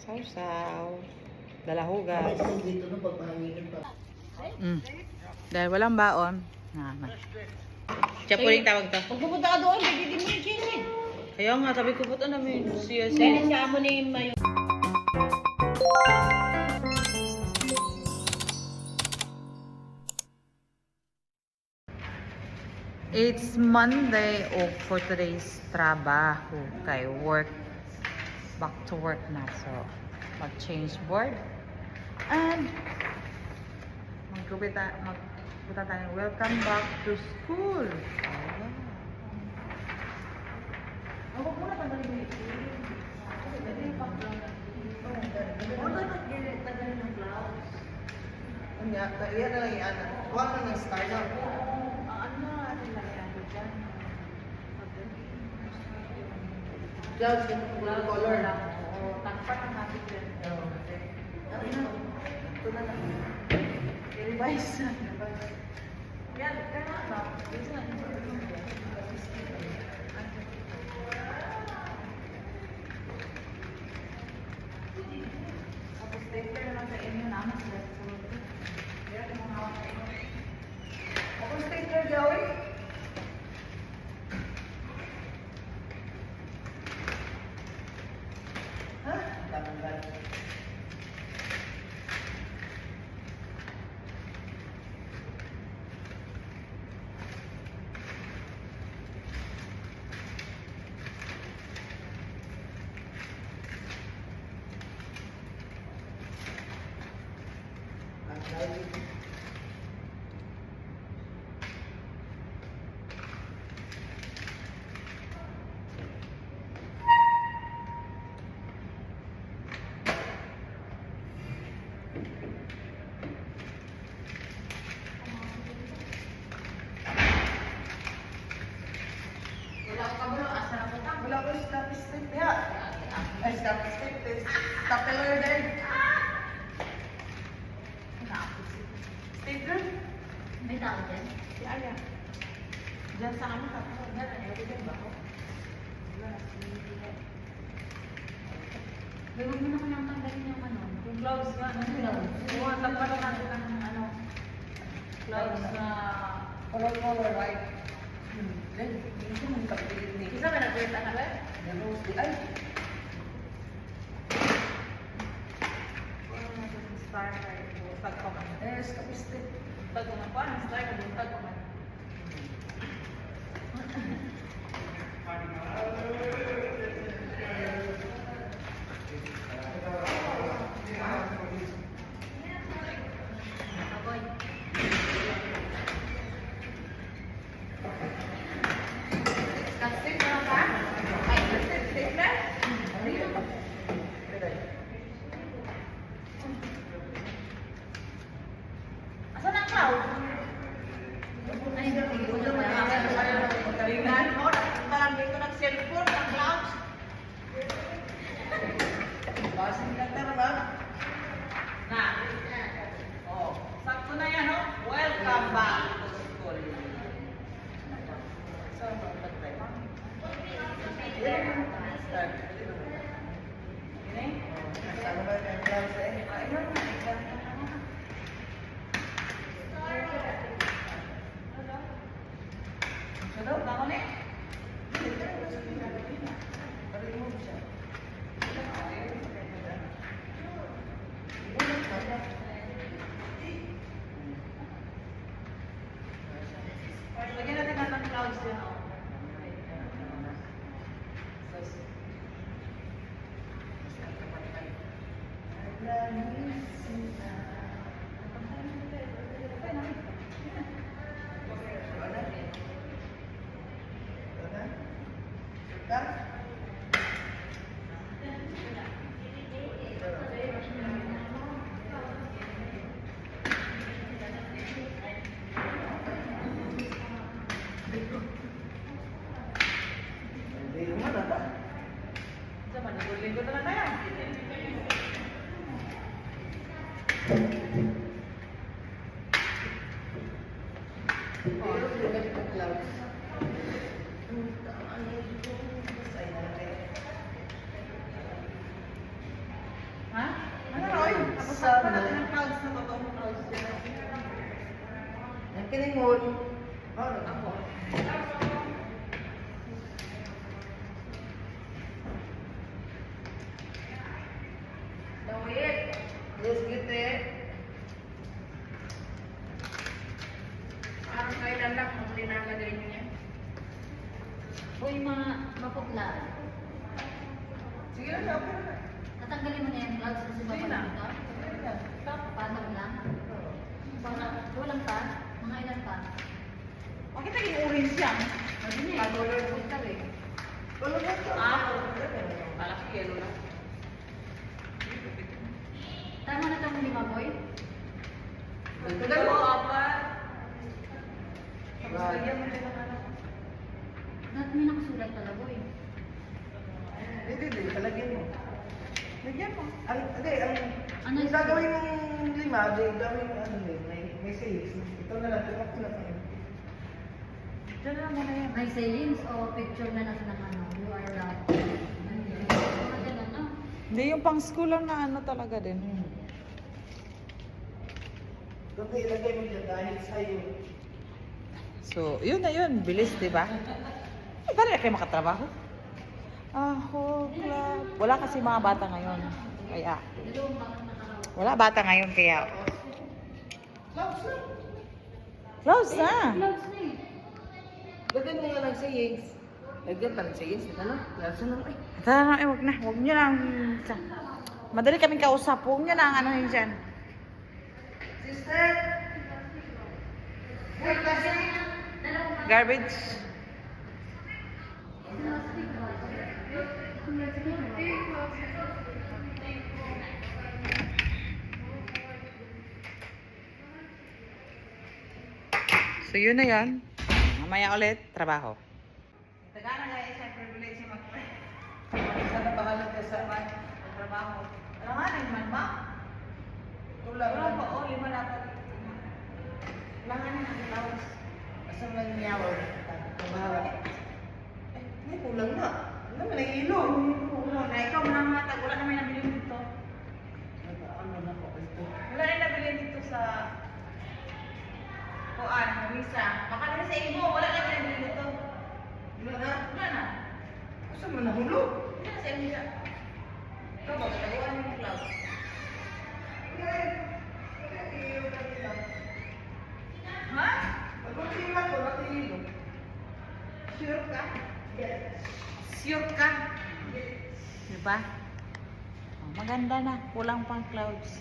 Sausaw. Dalahugas. Dito na pagpahanginin pa. Dahil walang baon. Siya po rin tawag to. Pag pupunta ka doon, bigyan mo yung chili. Kaya nga, sabi ko po ito namin. Siya. Dahil siya mo ni Mayo. It's Monday for today's trabaho. Kay work. Back to work na. So, mag-change board. And, magpunta tayo. Welcome back to school. Ako po na tanggalin yung tanggalin ng blouse. Yan na lang yan. Huwag na ng style na. Ano natin lang yan dyan? Blouse, yung color lang. Oo, takpan ang natin dyan. Ito na lang. I-revise na. Yan, kaya ano? Ito na. Tapos stapler naman sa inyo naman sa restaurant. Kaya ito mga hawak sa inyo. Ako stapler, Joey. Ha? Tanggal. Wala ka bro, asa na punta? Wala ko stop strip ya. Ay, stop strip. Stapler din. Stapler? May tao dyan? Si Aya. Diyan sa ano ka? Diyan, evident ba ako? Gawin mo naman ang tanggalin yung ano. Yung gloves nga. Ano gloves? Oo, tagpa na natin ang ano. Gloves na... Color, right? Then, dito mo kapilin ni. Isa ba nag-wait na ba? Nanoos di ay. Ano natin yung star card? Tag pa man. Eh, stop strip. Tag pa man. Paano ang star card? Tag pa man. Agoy. Kasip na ba? Ay, kasip na? Asan ang cloud? Ay, hindi ko na Kalingan mo, parang dito nag-cellphone, ng blouse. Basing ka tara, Na. Oh, sakto na yan, oh. Welcome back to school. So, patay. Start. Ini? Sana ba yung blouse eh? Ayun, Ano? Bangon eh? Remove siya. Lagyan natin ng clouds din, oh. Hindi naman ata. Sama, linggo-linggo na lang tayo. Pero ganito ang blouse. Ay, Sana. ng clouds na totoong clouds. Ang kiningon. Ano ako? Dawit. Yes, gite. Parang kailan lang muli na lagay niya. Uy, mga maputla. Sige na, okay na. Tatanggalin mo na yung gloves kasi Sige baka na. dito. Sige na. Patag lang. Walang pa? Mga ilan pa? Bakit naging orange yan? Pag-order po ka eh. Wala na ito. Malaki yellow na. Tama na itong lima, boy? Dalawa, apat. Tapos lagyan mo din ng ano. May nakasulat pala, boy. Hindi, palagyan mo. Lagyan mo. Hindi, Ano yung yung- gagawin ng lima, gawin ano din, may sales. Ito na lang, ito na lang. Diyan na muna yan. May sayings o picture na lang ng ano, you are loved. Mga ganun, no? Hindi, yung pang school lang na ano talaga din. Kundi ilagay mo dyan dahil sa'yo. So, yun na yun. Bilis, di ba? Ay, paano kayo makatrabaho? Club. Wala kasi mga bata ngayon. Kaya, Dalawang bakit nakaraw. wala bata ngayon kaya. Clouds na. Close na. Gloves na eh. Lagyan mo nga ng sayings. Lagyan pa ng sayings. Ito na, clouds na lang. Ay, Tara na, wag na. Wag nyo lang. Madali kaming kausap. Huwag nyo lang ano yun dyan. sister! Wait, kasi... Garbage. So yun na yan. Mamaya ulit, trabaho. Tagana nga isa privilege mag-pray. Sana bahala ka sa Trabaho. Alam nga, nagman ma. tulad. Wala pa, oh, lima dapat. Kailangan na ng clouds. Asa man niya o bahala. May kulang na. Ano man ang ilo? Na ikaw mga tag, wala naman nabili dito. Ano na ko ito? Wala rin nabili dito sa Kuan, Misa. Baka rin sa Ibo, wala na nabili dito. Wala na. Wala na. Asa man nahulog? Wala na sa Misa. Ikaw ba, kataguan mo yung clouds. Ha? Pagkakila ko, natililo. Sure ka? Yes. Sure ka? Diba? Oh, maganda na. Kulang pang clouds.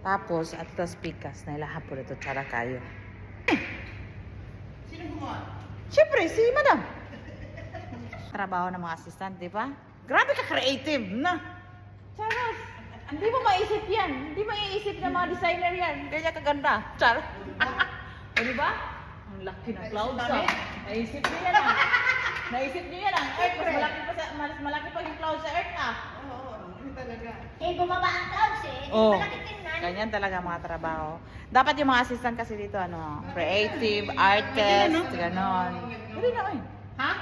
Tapos, at tas pikas na ilahan po dito tsara kayo. Sino gumawa? Siyempre, si madam. Trabaho ng mga assistant, di ba? Grabe ka creative na. Charos, hindi mo maisip yan. Hindi maiisip ng mga designer yan. Kaya kaganda. Char. O, di ba? Ang laki ng clouds, ah. Naisip niyo yan, ah. Naisip niyo yan, ah. Earth, mas malaki pa yung clouds sa Earth, ah. Oo, yun talaga. Eh, bumaba ang clouds eh. Oh, ganyan talaga mga trabaho. Dapat yung mga assistant kasi dito, ano, creative, artist, ganon. Pwede na, eh. Ha?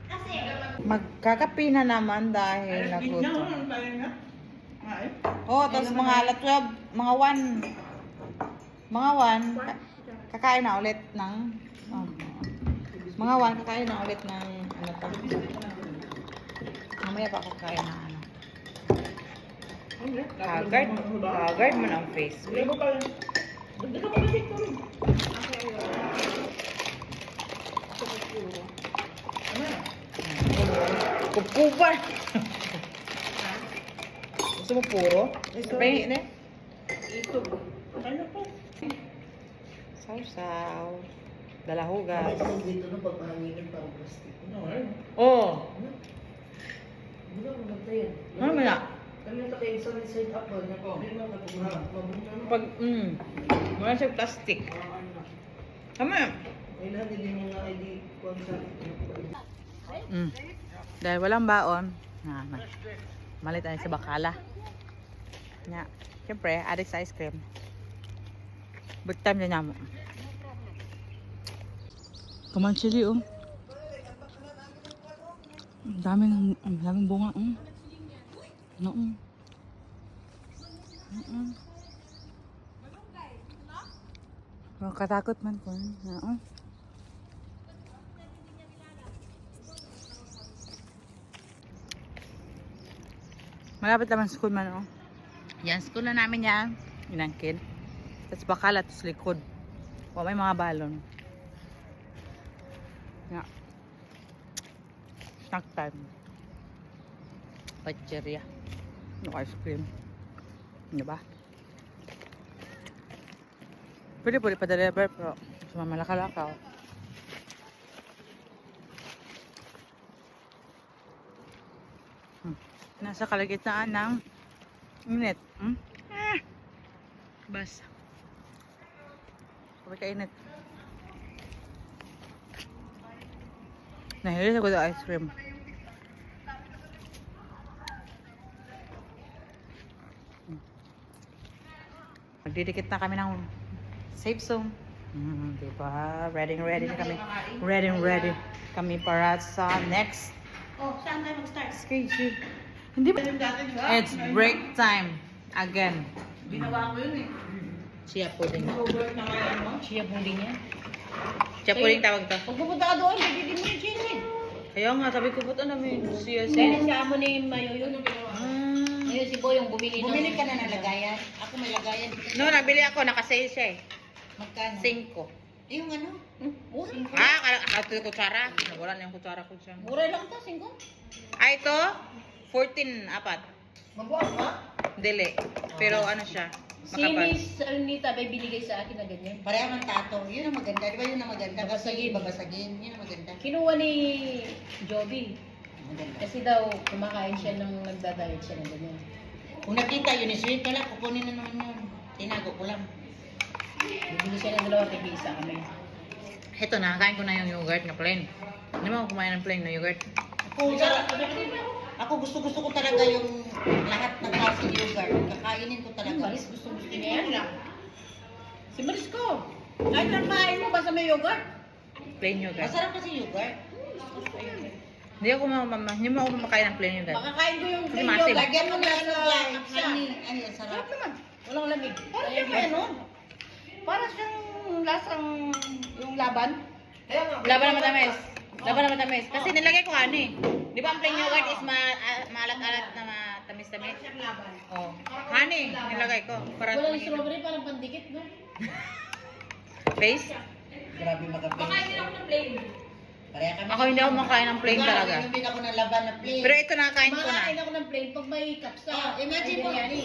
Kasi, Magkakapi na naman dahil nagutom. Oh, tapos mga alas 12, mga 1. Mga 1, kakain na ulit ng mga 1, kakain na ulit ng ano to. Mamaya pa ako kakain ng ano. Haggard mo ng face. Kupuban. Gusto mo puro? Spray na. Ito. Ano po? Sausaw. Dalahugas. Dito na pagpahanginin para plastic. Oh. Wala mo na tayo. Ano mo na? Kami na kayo sa side up ba? Hindi mo katulad. Mabuti na. Pag, wala siya plastic. Tama yan. Kailangan din mo nga ID contract. Dahil walang baon, malit tayo sa bakala. Siyempre, adik sa ice cream. Big time na niya mo. Come on, chili, oh. Ang daming bunga. No. Katakot man ko. Malapit naman school man, oh. Yan, school na namin yan. Inangkin. Tapos bakal at likod. O, may mga balon. Nga. Snack time. Pacheria. No ice cream. Diba? Pwede pa deliver pero sumamalaka-lakaw. Nasa kalagitnaan ng init. Bas. Kapag kainit. Nahilis ako sa ice cream. Magdidikit na kami ng safe zone. Diba? Ready na kami. Ready kami para sa next Oh, saan tayo mag-start? schedule. Hindi ba? It's break time. Again. Ginawa ko yun eh. Chia pudding. Over na ngayon mo. Siya pudding yan. Chia pudding tawag to. Pag pupunta ka doon, bibili mo yung chili. Kaya nga, sabi ko puto namin. Chia. Kaya siya mo ni Mayo yun. Mm. Ngayon si Boy yung bumili ng... Bumili ka na ng lagayan. Ako may lagayan. No, nabili ako. Nakasale siya eh. Magkano? 5. Yung ano? Mura. Akala kutsara. Wala na yung kutsara ko dyan. Mura lang to, 5. Ito, 14, apat. Mabuhat ba? Dili. Pero ano siya? Si Makapal. Miss Arnita may binigay sa akin na ganyan. Pareho ng tato. Yun ang maganda. Di ba yun ang maganda? Babasagin. Babasagin. Yun ang maganda. Kinuha ni Joby. Maganda. Kasi daw kumakain siya ng nagda-diet siya ng ganyan. Kung nakita yun, sweet wala. Kukunin na naman yun. Tinago ko lang. Bibili siya ng 2 tig-isa kami. Ito, nakakain ko na yung yogurt na plain. Hindi mo ako kumain ng plain na yogurt. Ako gusto ko talaga yung lahat ng klaseng yogurt. Kakainin ko talaga. Maris, gusto niya yan lang. Si Maris ko. Kahit lang kain mo, basta may yogurt. Plain yogurt. Masarap kasi yogurt. Hindi mo ako kumakain ng plain yogurt. Makakain ko yung Kasi plain maasim. yogurt. Lagyan mo na Lasa ng kapsa. honey. Ay, ang sarap. Sarap naman. Walang lamig. Parang Ayan, yung ano? Para siyang lasang yung laban. Laban na matamis. Kasi nilagay ko ano eh. Di ba ang plain yogurt is maalat-alat na matamis-tamis? Oh. Honey, nilagay ko. Para Walang maging strawberry, parang pandikit, no? face. Grabe magapin. ako ng plain. Pareha kami. Ako hindi ako kumakain ng plain talaga. Inumin ako ng laban na plain. Pero ito nakakain ko na. Kumakain ako ng plain pag may kapsa. Imagine mo. Biryani.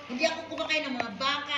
Hindi ako kumakain ng mga baka,